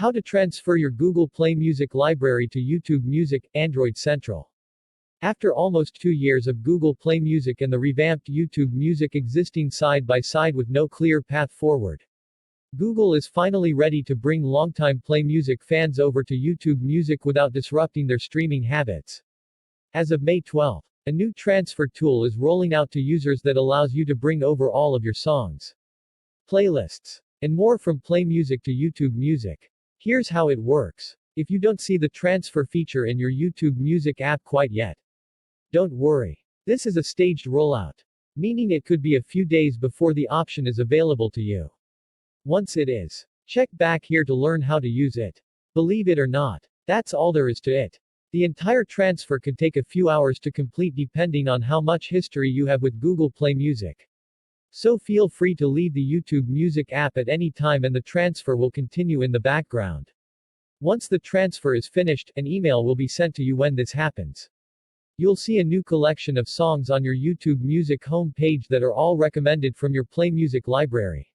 How to transfer your Google Play Music library to YouTube Music, Android Central. After almost 2 years of Google Play Music and the revamped YouTube Music existing side by side with no clear path forward, Google is finally ready to bring longtime Play Music fans over to YouTube Music without disrupting their streaming habits. As of May 12, a new transfer tool is rolling out to users that allows you to bring over all of your songs, playlists, and more from Play Music to YouTube Music. Here's how it works. If you don't see the transfer feature in your YouTube Music app quite yet, don't worry. This is a staged rollout, meaning it could be a few days before the option is available to you. Once it is, check back here to learn how to use it. Believe it or not, that's all there is to it. The entire transfer could take a few hours to complete depending on how much history you have with Google Play Music. So feel free to leave the YouTube Music app at any time and the transfer will continue in the background. Once the transfer is finished, an email will be sent to you when this happens. You'll see a new collection of songs on your YouTube Music home page that are all recommended from your Play Music library.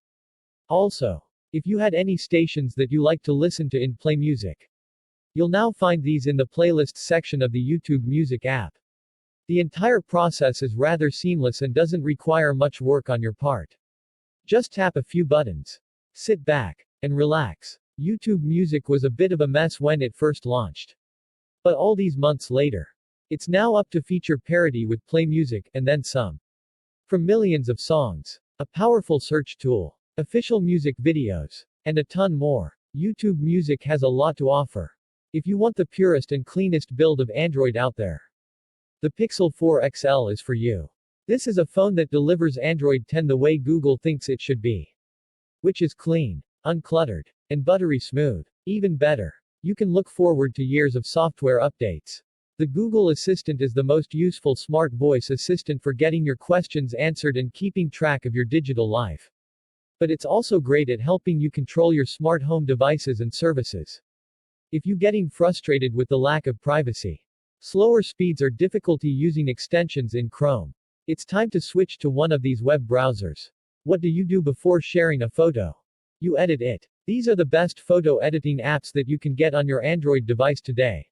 Also, if you had any stations that you like to listen to in Play Music, you'll now find these in the playlists section of the YouTube Music app. The entire process is rather seamless and doesn't require much work on your part. Just tap a few buttons. Sit back and relax. YouTube Music was a bit of a mess when it first launched. But all these months later, it's now up to feature parity with Play Music, and then some. From millions of songs, a powerful search tool, official music videos, and a ton more, YouTube Music has a lot to offer. If you want the purest and cleanest build of Android out there, the Pixel 4 XL is for you. This is a phone that delivers Android 10 the way Google thinks it should be, which is clean, uncluttered, and buttery smooth. Even better, you can look forward to years of software updates. The Google Assistant is the most useful smart voice assistant for getting your questions answered and keeping track of your digital life. But it's also great at helping you control your smart home devices and services. If you're getting frustrated with the lack of privacy, slower speeds, or difficulty using extensions in Chrome, it's time to switch to one of these web browsers. What do you do before sharing a photo? You edit it. These are the best photo editing apps that you can get on your Android device today.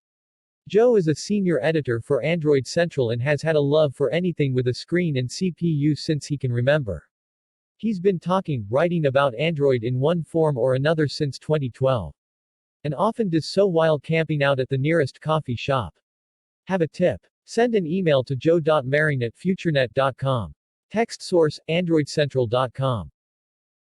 Joe is a senior editor for Android Central and has had a love for anything with a screen and CPU since he can remember. He's been writing about Android in one form or another since 2012. And often does so while camping out at the nearest coffee shop. Have a tip? Send an email to joe.maring@futurenet.com. Text source, androidcentral.com.